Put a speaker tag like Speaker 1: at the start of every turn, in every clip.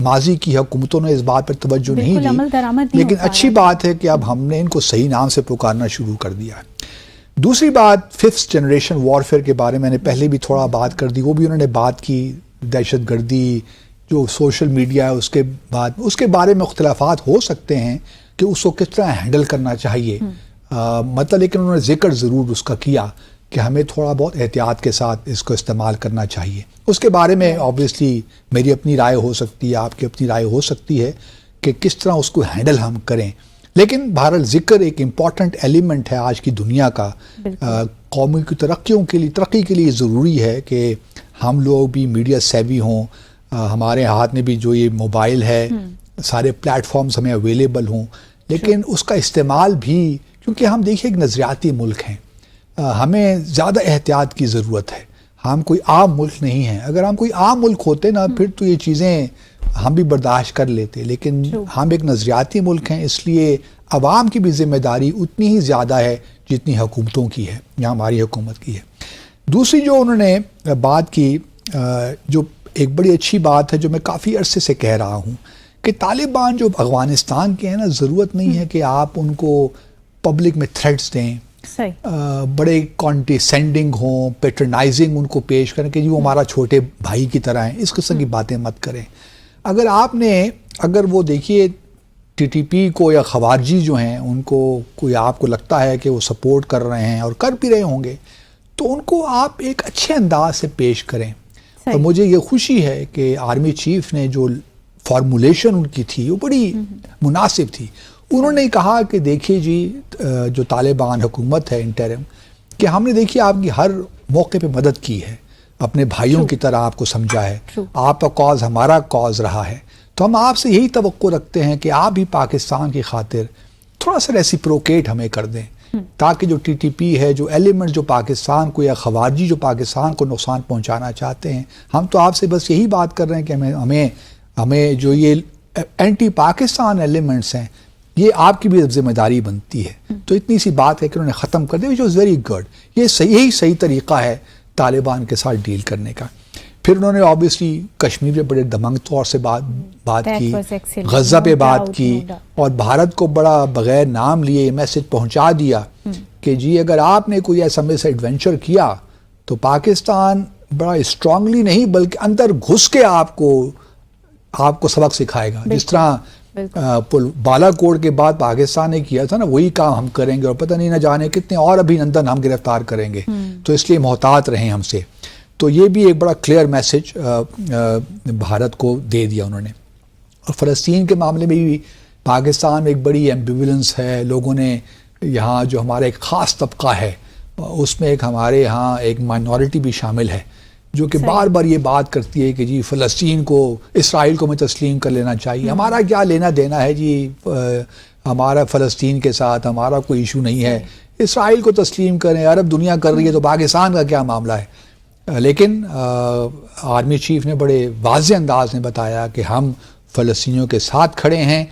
Speaker 1: ماضی کی حکومتوں نے اس بات پر توجہ نہیں
Speaker 2: عمل درآمد
Speaker 1: دی،
Speaker 2: نہیں
Speaker 1: لیکن
Speaker 2: ہو پا
Speaker 1: اچھی بات ہے کہ اب ہم نے ان کو صحیح نام سے پکارنا شروع کر دیا ہے۔ دوسری بات، ففتھ جنریشن وارفیئر کے بارے میں نے پہلے بھی تھوڑا بات کر دی، وہ بھی انہوں نے بات کی، دہشت گردی جو سوشل میڈیا ہے اس کے بارے میں اختلافات ہو سکتے ہیں کہ اس کو کس طرح ہینڈل کرنا چاہیے، مطلب لیکن انہوں نے ذکر ضرور اس کا کیا کہ ہمیں تھوڑا بہت احتیاط کے ساتھ اس کو استعمال کرنا چاہیے۔ اس کے بارے میں آبویسلی میری اپنی رائے ہو سکتی ہے، آپ کی اپنی رائے ہو سکتی ہے کہ کس طرح اس کو ہینڈل ہم کریں، لیکن بہرحال ذکر ایک امپورٹنٹ ایلیمنٹ ہے آج کی دنیا کا۔ قومی کی ترقی کے لیے ضروری ہے کہ ہم لوگ بھی میڈیا سیوی ہوں، ہمارے ہاتھ میں بھی جو یہ موبائل ہے، سارے پلیٹ فارمز ہمیں اویلیبل ہوں، لیکن اس کا استعمال بھی، کیونکہ ہم دیکھیں ایک نظریاتی ملک ہیں، ہمیں زیادہ احتیاط کی ضرورت ہے، ہم کوئی عام ملک نہیں ہیں۔ اگر ہم کوئی عام ملک ہوتے نا پھر تو یہ چیزیں ہم بھی برداشت کر لیتے، لیکن ہم ایک نظریاتی ملک ہیں، اس لیے عوام کی بھی ذمہ داری اتنی ہی زیادہ ہے جتنی حکومتوں کی ہے یا ہماری حکومت کی ہے۔ دوسری جو انہوں نے بات کی، جو ایک بڑی اچھی بات ہے جو میں کافی عرصے سے کہہ رہا ہوں، کہ طالبان جو افغانستان کے ہیں نا، ضرورت نہیں ہے کہ آپ ان کو پبلک میں تھریٹس دیں، بڑے کانڈیسینڈنگ ہوں، پیٹرنائزنگ ان کو پیش کریں کہ جی وہ ہمارا چھوٹے بھائی کی طرح ہیں، اس قسم کی باتیں مت کریں۔ اگر وہ دیکھیے ٹی ٹی پی کو یا خوارجی جو ہیں ان کو کوئی آپ کو لگتا ہے کہ وہ سپورٹ کر رہے ہیں اور کر بھی رہے ہوں گے، تو ان کو آپ ایک اچھے انداز سے پیش کریں۔ اور مجھے یہ خوشی ہے کہ آرمی چیف نے جو فارمولیشن ان کی تھی وہ بڑی مناسب تھی۔ انہوں نے کہا کہ دیکھیے جی، جو طالبان حکومت ہے انٹرم، کہ ہم نے دیکھیے آپ کی ہر موقع پہ مدد کی ہے، اپنے بھائیوں کی طرح آپ کو سمجھا ہے، آپ کا کاز ہمارا کاز رہا ہے، تو ہم آپ سے یہی توقع رکھتے ہیں کہ آپ بھی پاکستان کی خاطر تھوڑا سا ریسیپروکیٹ ہمیں کر دیں، تاکہ جو ٹی ٹی پی ہے، جو ایلیمنٹ جو پاکستان کو یا خوارجی جو پاکستان کو نقصان پہنچانا چاہتے ہیں، ہم تو آپ سے بس یہی بات کر رہے ہیں کہ ہمیں جو یہ اینٹی پاکستان ایلیمنٹس ہیں، یہ آپ کی بھی ذمہ داری بنتی ہے۔ تو اتنی سی بات ہے کہ انہوں نے ختم کر دیا، which was very good۔ یہی صحیح طریقہ ہے طالبان کے ساتھ ڈیل کرنے کا۔ پھر انہوں نے آبویسلی کشمیر پہ بڑے دمنگ طور سے بات کی، غزہ پہ بات کی، اور بھارت کو بڑا بغیر نام لیے یہ میسج پہنچا دیا کہ جی اگر آپ نے کوئی ایسا ایڈونچر کیا تو پاکستان بڑا اسٹرانگلی نہیں بلکہ اندر گھس کے آپ کو سبق سکھائے گا، جس طرح بالا کوٹ کے بعد پاکستان نے کیا تھا نا، وہی کام ہم کریں گے، اور پتہ نہیں نہ جانے کتنے اور ابھی نندن ہم گرفتار کریں گے، تو اس لیے محتاط رہیں ہم سے۔ تو یہ بھی ایک بڑا کلیئر میسج بھارت کو دے دیا انہوں نے۔ اور فلسطین کے معاملے میں بھی پاکستان میں ایک بڑی ایمبیولنس ہے، لوگوں نے یہاں جو ہمارا ایک خاص طبقہ ہے اس میں ہمارے یہاں ایک مائنورٹی بھی شامل ہے جو کہ بار بار یہ بات کرتی ہے کہ جی فلسطین کو، اسرائیل کو میں تسلیم کر لینا چاہیے، ہمارا کیا لینا دینا ہے جی، ہمارا فلسطین کے ساتھ ہمارا کوئی ایشو نہیں ہے، اسرائیل کو تسلیم کریں، عرب دنیا کر رہی ہے تو پاکستان کا کیا معاملہ ہے۔ لیکن آرمی چیف نے بڑے واضح انداز میں بتایا کہ ہم فلسطینیوں کے ساتھ کھڑے ہیں،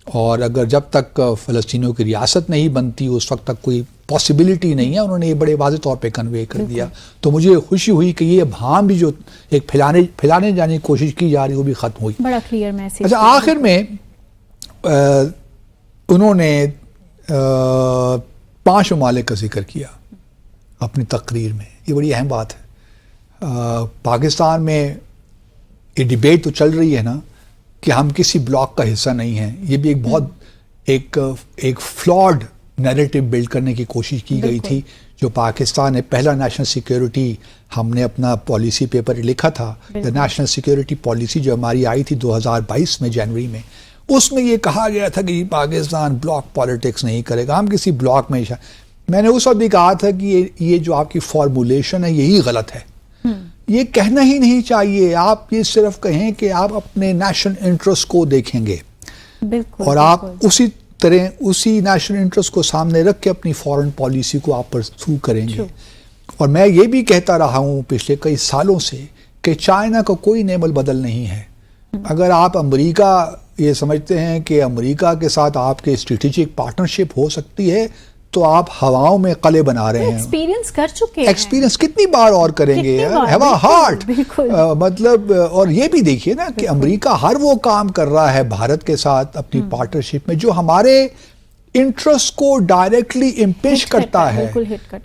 Speaker 1: اور اگر جب تک فلسطینیوں کی ریاست نہیں بنتی اس وقت تک کوئی پاسبلٹی نہیں ہے، انہوں نے یہ بڑے واضح طور پہ کنوے کر دیا۔ تو مجھے خوشی ہوئی کہ یہ ابہام بھی جو ایک پھیلانے جانے کی کوشش کی جا رہی وہ بھی ختم ہوئی۔
Speaker 2: بڑا کلیئر میسج۔
Speaker 1: اچھا، آخر میں انہوں نے 5 ممالک کا ذکر کیا اپنی تقریر میں، یہ بڑی اہم بات ہے۔ پاکستان میں یہ ڈیبیٹ تو چل رہی ہے نا کہ ہم کسی بلاک کا حصہ نہیں ہیں، یہ بھی ایک بہت ایک فلاڈ نیریٹو بلڈ کرنے کی کوشش کی گئی تھی، جو پاکستان نے پہلا نیشنل سیکیورٹی، ہم نے اپنا پالیسی پیپر لکھا تھا، نیشنل سیکیورٹی پالیسی جو ہماری آئی تھی 2022 میں جنوری میں، اس میں یہ کہا گیا تھا کہ پاکستان بلاک پالیٹکس نہیں کرے گا، ہم کسی بلاک میں میں نے اس وقت بھی کہا تھا کہ یہ جو آپ کی فارمولیشن ہے یہی غلط ہے، یہ کہنا ہی نہیں چاہیے، آپ یہ صرف کہیں کہ آپ اپنے نیشنل انٹرسٹ کو دیکھیں گے، اور آپ اسی نیشنل انٹرسٹ کو سامنے رکھ کے اپنی فورن پالیسی کو آپ پرسو کریں گے۔ اور میں یہ بھی کہتا رہا ہوں پچھلے کئی سالوں سے کہ چائنا کا کوئی نعم البدل نہیں ہے۔ اگر آپ امریکہ یہ سمجھتے ہیں کہ امریکہ کے ساتھ آپ کے اسٹریٹجک پارٹنرشپ ہو سکتی ہے تو آپ ہواؤں میں قلعے بنا رہے ہیں.
Speaker 2: ایکسپیرینس کر چکے ہیں.
Speaker 1: ایکسپیرینس کتنی بار اور کریں گے یار. Have a heart. مطلب اور یہ بھی دیکھیے نا کہ امریکہ ہر وہ کام کر رہا ہے بھارت کے ساتھ اپنی پارٹنرشپ میں جو ہمارے انٹرسٹ کو ڈائریکٹلی امپیش کرتا ہے.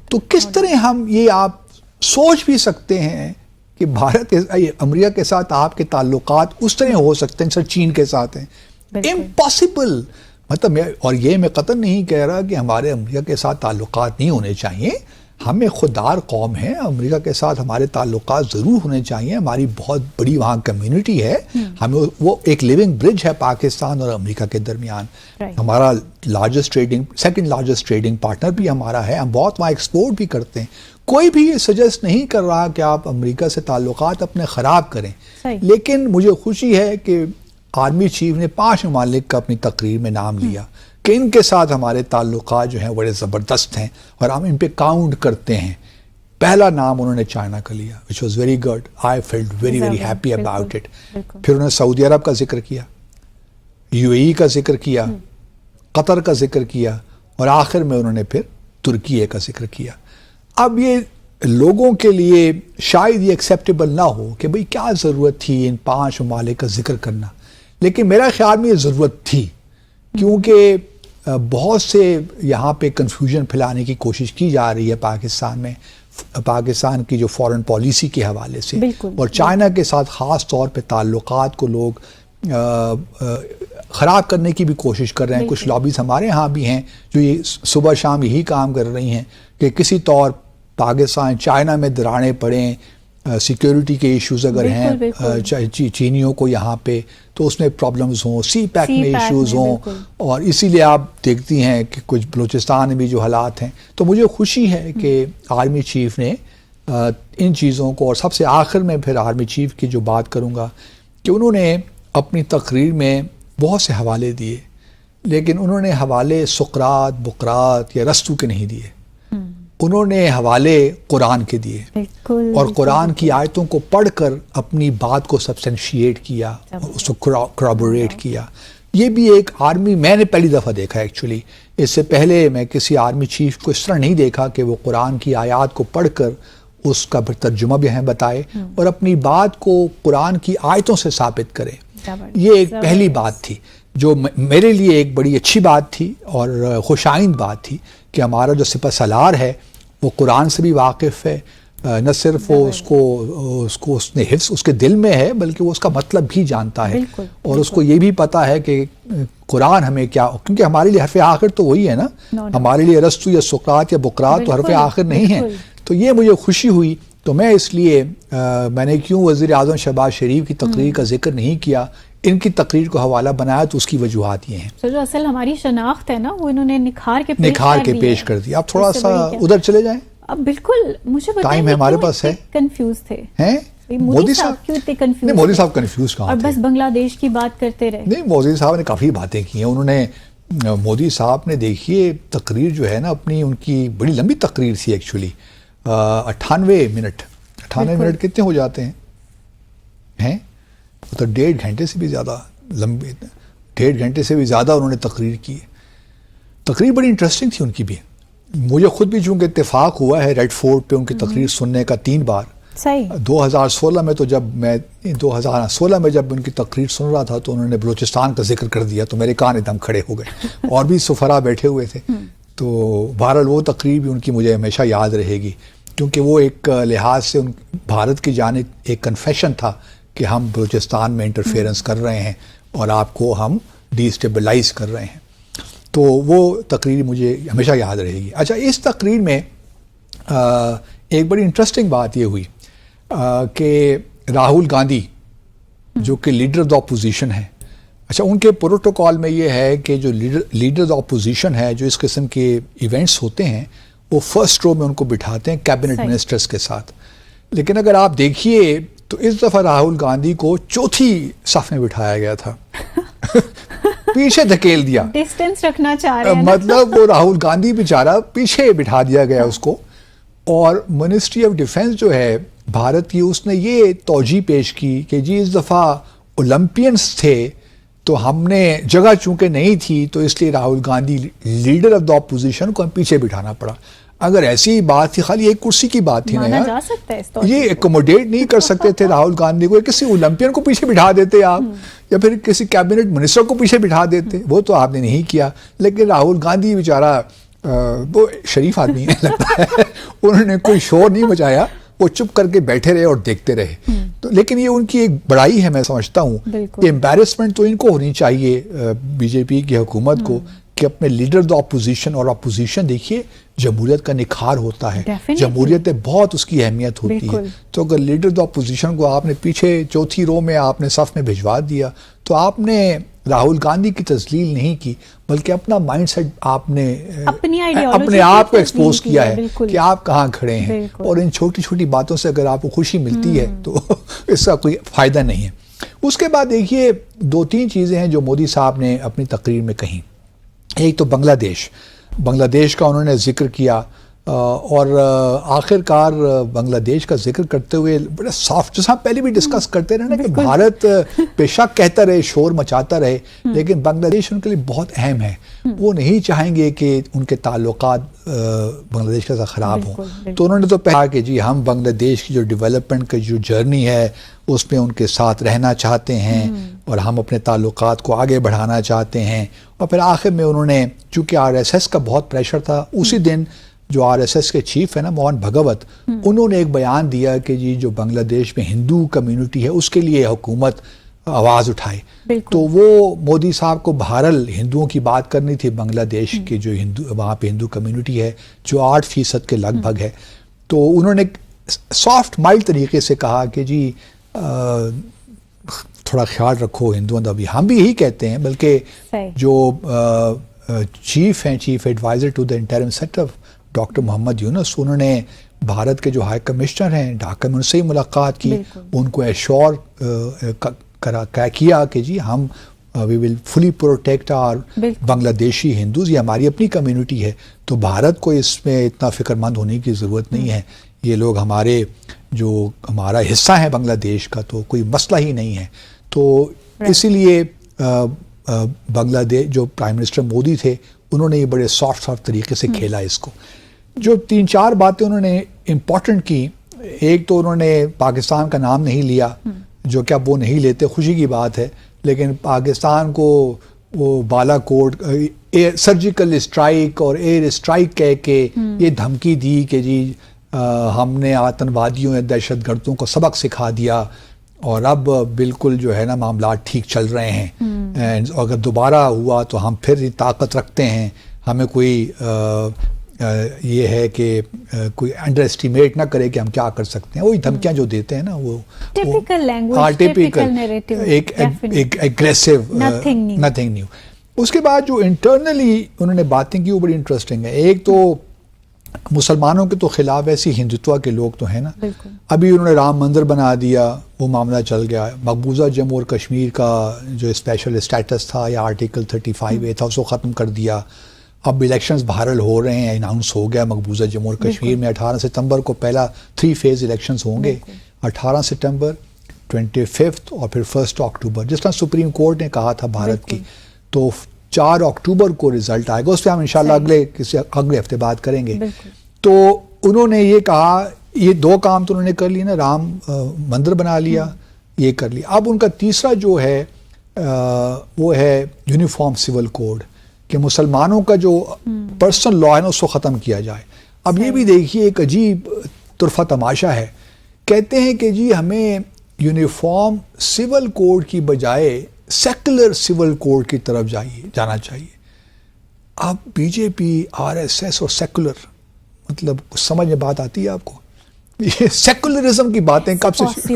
Speaker 1: تو کس طرح ہم یہ آپ سوچ بھی سکتے ہیں کہ بھارت امریکہ کے ساتھ آپ کے تعلقات اس طرح ہو سکتے ہیں سر چین کے ساتھ ہیں. امپاسبل. مطلب اور یہ میں قطعاً نہیں کہہ رہا کہ ہمارے امریکہ کے ساتھ تعلقات نہیں ہونے چاہیے. ہمیں خوددار قوم ہے, امریکہ کے ساتھ ہمارے تعلقات ضرور ہونے چاہیے. ہماری بہت بڑی وہاں کمیونٹی ہے, ہمیں وہ ایک لیونگ برج ہے پاکستان اور امریکہ کے درمیان. ہمارا سیکنڈ لارجسٹ ٹریڈنگ پارٹنر بھی ہمارا ہے. ہم بہت وہاں ایکسپورٹ بھی کرتے ہیں. کوئی بھی یہ سجیسٹ نہیں کر رہا کہ آپ امریکہ سے تعلقات اپنے خراب کریں. لیکن مجھے خوشی ہے کہ آرمی چیف نے 5 ممالک کا اپنی تقریر میں نام لیا کہ ان کے ساتھ ہمارے تعلقات جو ہیں بڑے زبردست ہیں اور ہم ان پہ کاؤنٹ کرتے ہیں. پہلا نام انہوں نے چائنا کا لیا which was very good. I felt very happy about it. پھر انہوں نے سعودی عرب کا ذکر کیا, UAE کا ذکر کیا, قطر کا ذکر کیا اور آخر میں انہوں نے پھر ترکیے کا ذکر کیا. اب یہ لوگوں کے لیے شاید یہ ایکسیپٹیبل نہ ہو کہ بھئی کیا ضرورت تھی ان 5 ممالک کا ذکر کرنا, لیکن میرا خیال میں یہ ضرورت تھی کیونکہ بہت سے یہاں پہ کنفیوژن پھیلانے کی کوشش کی جا رہی ہے پاکستان میں, پاکستان کی جو فورن پالیسی کے حوالے سے اور چائنا کے ساتھ خاص طور پہ تعلقات کو لوگ خراب کرنے کی بھی کوشش کر رہے ہیں. کچھ لابیز ہمارے ہاں بھی ہیں جو یہ صبح شام یہی کام کر رہی ہیں کہ کسی طور پاکستان چائنا میں دراڑیں پڑیں, سیکیورٹی کے ایشوز اگر ہیں چینیوں کو یہاں پہ تو اس میں پرابلمز ہوں, سی پیک میں ایشوز ہوں, اور اسی لیے آپ دیکھتی ہیں کہ کچھ بلوچستان میں بھی جو حالات ہیں. تو مجھے خوشی ہے کہ آرمی چیف نے ان چیزوں کو, اور سب سے آخر میں پھر آرمی چیف کی جو بات کروں گا کہ انہوں نے اپنی تقریر میں بہت سے حوالے دیے, لیکن انہوں نے حوالے سقراط, بقراط یا ارسطو کے نہیں دیے. انہوں نے حوالے قرآن کے دیے اور قرآن کی آیتوں کو پڑھ کر اپنی بات کو سبسٹینشیٹ کیا اور اس کو کرابوریٹ کیا. یہ بھی ایک آرمی, میں نے پہلی دفعہ دیکھا ایکچولی, اس سے پہلے میں کسی آرمی چیف کو اس طرح نہیں دیکھا کہ وہ قرآن کی آیات کو پڑھ کر اس کا پھر ترجمہ بھی ہمیں بتائے اور اپنی بات کو قرآن کی آیتوں سے ثابت کرے. یہ ایک پہلی بات تھی جو میرے لیے ایک بڑی اچھی بات تھی اور خوش آئند بات تھی کہ ہمارا جو سپہ سالار ہے وہ قرآن سے بھی واقف ہے, نہ صرف وہ اس نے حفظ اس کے دل میں ہے بلکہ وہ اس کا مطلب بھی جانتا ہے اور اس کو یہ بھی پتا ہے کہ قرآن ہمیں کیا, کیونکہ ہمارے لیے حرف آخر تو وہی ہے نا, ہمارے لیے ارسطو یا سقراط یا بقراط تو حرف آخر نہیں ہے. تو یہ مجھے خوشی ہوئی. تو میں اس لیے میں نے کیوں وزیر اعظم شہباز شریف کی تقریر کا ذکر نہیں کیا, ان کی تقریر کو حوالہ بنایا, تو اس کی وجوہات یہ ہیں.
Speaker 2: جو اصل ہماری شناخت ہے نا وہ انہوں نے نکھار کے پیش
Speaker 1: کر دیا. آپ تھوڑا سا ادھر چلے جائیں.
Speaker 2: اب بالکل مجھے
Speaker 1: ٹائم ہے ہمارے پاس ہے.
Speaker 2: کنفیوز تھے
Speaker 1: مودی صاحب کیوں اتنے کنفیوز؟ نہیں, مودی صاحب کنفیوز کہاں تھے,
Speaker 2: اور بس بنگلہ دیش کی بات کرتے رہے. نہیں,
Speaker 1: مودی صاحب نے کافی باتیں کی ہیں. انہوں نے مودی صاحب نے دیکھیے تقریر جو ہے نا اپنی, ان کی بڑی لمبی تقریر تھی ایکچولی, 98 منٹ کتنے ہو جاتے ہیں مطلب 1.5 گھنٹے سے بھی زیادہ لمبی, 1.5 گھنٹے سے بھی زیادہ انہوں نے تقریر کی. تقریر بڑی انٹرسٹنگ تھی ان کی بھی. مجھے خود بھی چونکہ اتفاق ہوا ہے ریڈ فورٹ پہ ان کی تقریر سننے کا 3 بار. 2016 میں تو جب میں 2016 میں جب ان کی تقریر سن رہا تھا تو انہوں نے بلوچستان کا ذکر کر دیا تو میرے کان ایک دم کھڑے ہو گئے اور بھی سفراء بیٹھے ہوئے تھے. تو بہرحال وہ تقریر بھی ان کی مجھے ہمیشہ یاد رہے گی کیونکہ وہ ایک لحاظ سے بھارت کی جانب ایک کنفیشن تھا کہ ہم بلوچستان میں انٹرفیئرنس کر رہے ہیں اور آپ کو ہم ڈی اسٹیبلائز کر رہے ہیں. تو وہ تقریر مجھے ہمیشہ یاد رہے گی. اچھا, اس تقریر میں ایک بڑی انٹرسٹنگ بات یہ ہوئی کہ راہل گاندھی جو کہ لیڈر آف اپوزیشن ہے, اچھا ان کے پروٹوکول میں یہ ہے کہ جو لیڈر آف اپوزیشن ہے جو اس قسم کے ایونٹس ہوتے ہیں وہ فرسٹ رو میں ان کو بٹھاتے ہیں کیبنٹ منسٹرز کے ساتھ. لیکن اگر آپ دیکھیے تو اس دفعہ راہل گاندھی کو 4تھی صف میں بٹھایا گیا تھا, پیچھے دھکیل دیا,
Speaker 2: ڈسٹینس رکھنا چاہ رہے ہیں
Speaker 1: مطلب وہ راہل گاندھی بیچارہ پیچھے بٹھا دیا گیا اس کو. اور منسٹری آف ڈیفنس جو ہے بھارت کی, اس نے یہ توجیہ پیش کی کہ جی اس دفعہ اولمپئنس تھے تو ہم نے جگہ چونکہ نہیں تھی تو اس لیے Rahul Gandhi leader of the opposition کو ہم پیچھے بٹھانا پڑا. اگر ایسی بات تھی, خالی ایک کرسی کی بات تھی نا
Speaker 2: مانا
Speaker 1: یار,
Speaker 2: جا سکتا ہے اس طور
Speaker 1: یہ ایکوموڈیٹ نہیں کر سکتے تھے راہل گاندھی کو. کسی اولمپئن کو پیچھے بٹھا دیتے آپ, یا پھر کسی کیبنٹ منسٹر کو پیچھے بٹھا دیتے, وہ تو آپ نے نہیں کیا. لیکن راہل گاندھی بیچارہ وہ شریف آدمی ہے لگتا ہے, انہوں نے کوئی شور نہیں مچایا, وہ چپ کر کے بیٹھے رہے اور دیکھتے رہے. تو لیکن یہ ان کی ایک بڑائی ہے, میں سمجھتا ہوں کہ امبیرسمنٹ تو ان کو ہونی چاہیے بی جے پی کی حکومت کو, کہ اپنے لیڈر دا اپوزیشن, اور اپوزیشن دیکھیے جمہوریت کا نکھار ہوتا ہے, جمہوریت بہت اس کی اہمیت ہوتی ہے. تو اگر لیڈر دا اپوزیشن کو آپ نے پیچھے چوتھی رو میں آپ نے صف میں بھجوا دیا, تو آپ نے راہل گاندھی کی تذلیل نہیں کی, بلکہ اپنا مائنڈ سیٹ آپ نے اپنے آپ کو ایکسپوز کیا ہے کہ آپ کہاں کھڑے ہیں. اور ان چھوٹی چھوٹی باتوں سے اگر آپ کو خوشی ملتی ہے تو اس کا کوئی فائدہ نہیں ہے. اس کے بعد دیکھیے 2-3 چیزیں ہیں جو مودی صاحب نے اپنی تقریر میں کہیں. ایک تو بنگلہ دیش کا انہوں نے ذکر کیا, اور آخر کار بنگلہ دیش کا ذکر کرتے ہوئے بڑا سافٹ, جیسا ہم پہلے بھی ڈسکس کرتے رہے نا کہ بھارت بے شک کہتا رہے, شور مچاتا رہے, لیکن بنگلہ دیش ان کے لیے بہت اہم ہے. وہ نہیں چاہیں گے کہ ان کے تعلقات بنگلہ دیش کے ساتھ خراب ہوں. تو انہوں نے تو کہا کہ جی ہم بنگلہ دیش کی جو ڈیولپمنٹ کی جو جرنی ہے اس میں ان کے ساتھ رہنا چاہتے ہیں, اور ہم اپنے تعلقات کو آگے بڑھانا چاہتے ہیں. اور پھر آخر میں انہوں نے, چونکہ RSS کا بہت پریشر تھا, اسی دن جو RSS کے چیف ہے نا موہن بھگوت, انہوں نے ایک بیان دیا کہ جی جو بنگلہ دیش میں ہندو کمیونٹی ہے اس کے لیے حکومت آواز اٹھائے. تو وہ مودی صاحب کو بہرحال ہندوؤں کی بات کرنی تھی, بنگلہ دیش کے جو وہاں پہ ہندو کمیونٹی ہے جو 8% کے لگ بھگ ہے. تو انہوں نے سافٹ مائلڈ طریقے سے کہا کہ جی تھوڑا خیال رکھو ہندوؤں کا بھی. ہم بھی یہی کہتے ہیں, بلکہ جو چیف ہیں, chief adviser to the interim sector doctor Muhammad Yunus, انہوں نے بھارت کے جو ہائی کمشنر ہیں ڈھاکہ میں ان سے ہی ملاقات کی, ان کو ایشور کیا کہ جی ہم وی ول فلی پروٹیکٹ آر بنگلہ دیشی ہندوز, یہ ہماری اپنی کمیونٹی ہے. تو بھارت کو اس میں اتنا فکر مند ہونے کی ضرورت نہیں ہے, یہ لوگ ہمارا حصہ ہیں بنگلہ دیش کا, تو کوئی مسئلہ ہی نہیں ہے. تو اسی لیے بنگلہ دیش جو پرائم منسٹر مودی تھے انہوں نے یہ بڑے سافٹ طریقے سے کھیلا اس کو. جو 3-4 باتیں انہوں نے امپورٹنٹ کی, ایک تو انہوں نے پاکستان کا نام نہیں لیا, جو کہ اب وہ نہیں لیتے, خوشی کی بات ہے, لیکن پاکستان کو وہ بالا کوٹ سرجیکل اسٹرائک اور ایئر اسٹرائک کہہ کے یہ دھمکی دی کہ جی ہم نے آتنوادیوں یا دہشت گردوں کو سبق سکھا دیا, اور اب بالکل جو ہے نا معاملات ٹھیک چل رہے ہیں, اگر دوبارہ ہوا تو ہم پھر طاقت رکھتے ہیں, ہمیں کوئی یہ ہے کہ کوئی انڈر اسٹیمیٹ نہ کرے کہ ہم کیا کر سکتے ہیں. وہی دھمکیاں جو دیتے ہیں نا وہ
Speaker 2: ٹیپیکل لینگویج, ٹیپیکل نیریٹو,
Speaker 1: ایک ایگریسو, نتھنگ نیو. اس کے بعد جو انٹرنلی انہوں نے باتیں کی وہ بڑی انٹرسٹنگ ہے. ایک تو مسلمانوں کے تو خلاف ایسی ہندوتوا کے لوگ تو ہیں نا, ابھی انہوں نے رام مندر بنا دیا, وہ معاملہ چل گیا. مقبوضہ جموں اور کشمیر کا جو اسپیشل اسٹیٹس تھا یا آرٹیکل 35A تھا اس کو ختم کر دیا. اب الیکشنز بہرحال ہو رہے ہیں, اناؤنس ہو گیا مقبوضہ جموں اور کشمیر میں 18 ستمبر کو پہلا 3 فیز الیکشنز ہوں گے, 18 ستمبر 25 اور پھر 1 اکتوبر, جس طرح سپریم کورٹ نے کہا تھا بھارت کی. تو 4 اکتوبر کو رزلٹ آئے گا, اس پہ ہم انشاءاللہ اگلے ہفتے بات کریں گے. تو انہوں نے یہ کہا, یہ 2 کام تو انہوں نے کر لیے نا, رام مندر بنا لیا, یہ کر لیا. اب ان کا تیسرا جو ہے وہ ہے یونیفارم سول کوڈ, کہ مسلمانوں کا جو پرسنل لا ہے نا اس کو ختم کیا جائے. اب یہ بھی دیکھیے ایک عجیب طرفہ تماشا ہے, کہتے ہیں کہ جی ہمیں یونیفارم سول کوڈ کی بجائے سیکولر سول کوڈ کی طرف جانا چاہیے. اب بی جے پی, RSS اور سیکولر, مطلب کچھ سمجھ میں بات آتی ہے آپ کو؟ یہ سیکولرزم کی باتیں کب سے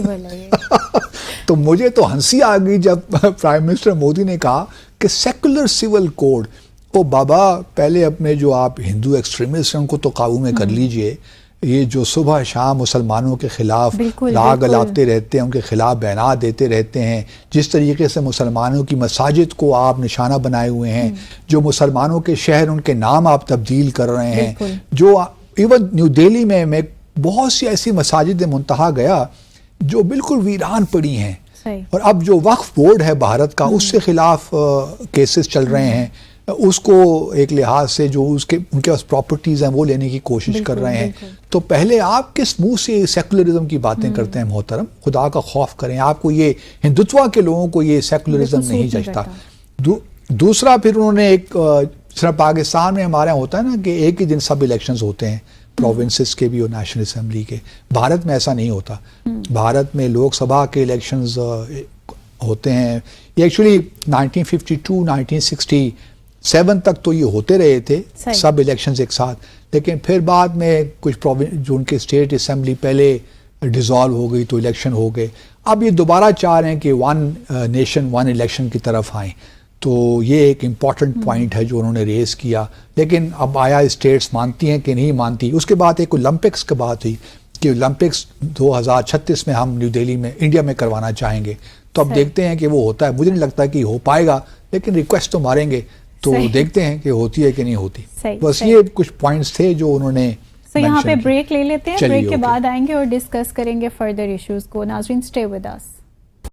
Speaker 1: تو مجھے تو ہنسی آ گئی جب پرائم منسٹر مودی نے کہا کہ سیکولر سول کوڈ. او بابا, پہلے اپنے جو آپ ہندو ایکسٹریمسٹ ہیں ان کو تو قابو میں کر لیجئے. یہ جو صبح شام مسلمانوں کے خلاف راگ الاپتے رہتے ہیں, ان کے خلاف بیانات دیتے رہتے ہیں, جس طریقے سے مسلمانوں کی مساجد کو آپ نشانہ بنائے ہوئے ہیں, جو مسلمانوں کے شہر ان کے نام آپ تبدیل کر رہے ہیں, جو ایون نیو دہلی میں بہت سی ایسی مساجد منتہا گیا جو بالکل ویران پڑی ہیں,
Speaker 2: صحیح.
Speaker 1: اور اب جو وقف بورڈ ہے بھارت کا اس سے خلاف کیسز چل رہے ہیں، اس کو ایک لحاظ سے جو ان کے پاس پراپرٹیز ہیں وہ لینے کی کوشش کر رہے ہیں. تو پہلے آپ کس منہ سے سیکولرزم کی باتیں کرتے ہیں محترم؟ خدا کا خوف کریں. آپ کو یہ ہندوتوا کے لوگوں کو یہ سیکولرزم نہیں جچتا. دوسرا پھر انہوں نے ایک پاکستان میں ہمارے یہاں ہوتا ہے نا کہ ایک ہی دن سب الیکشنز ہوتے ہیں، پروونسز کے بھی اور نیشنل اسمبلی کے. بھارت میں ایسا نہیں ہوتا. بھارت میں لوک سبھا کے الیکشنز ہوتے ہیں. یہ ایکچولی 1952 1967 تک تو یہ ہوتے رہے تھے سب الیکشنز ایک ساتھ، لیکن پھر بعد میں کچھ جو ان کے اسٹیٹ اسمبلی پہلے ڈیزالو ہو گئی تو الیکشن ہو گئے. اب یہ دوبارہ چاہ رہے ہیں کہ ون نیشن ون الیکشن کی طرف آئیں. تو یہ ایک امپورٹنٹ پوائنٹ ہے جو انہوں نے ریز کیا. لیکن اب آیا اسٹیٹس مانتی ہیں کہ نہیں مانتی. اس کے بعد ایک اولمپکس کی بات ہوئی کہ اولمپکس 2036 میں ہم نیو دہلی میں انڈیا میں کروانا چاہیں گے. تو اب دیکھتے ہیں کہ وہ ہوتا ہے. مجھے نہیں لگتا کہ ہو پائے گا، لیکن ریکویسٹ تو ماریں گے تو دیکھتے ہیں کہ ہوتی ہے کہ نہیں ہوتی. بس یہ کچھ پوائنٹس تھے جو انہوں نے.
Speaker 2: یہاں پہ بریک لے لیتے ہیں، بریک کے بعد آئیں گے اور ڈسکس کریں گے فردر ایشوز کو. ناظرین اسٹے ود اس.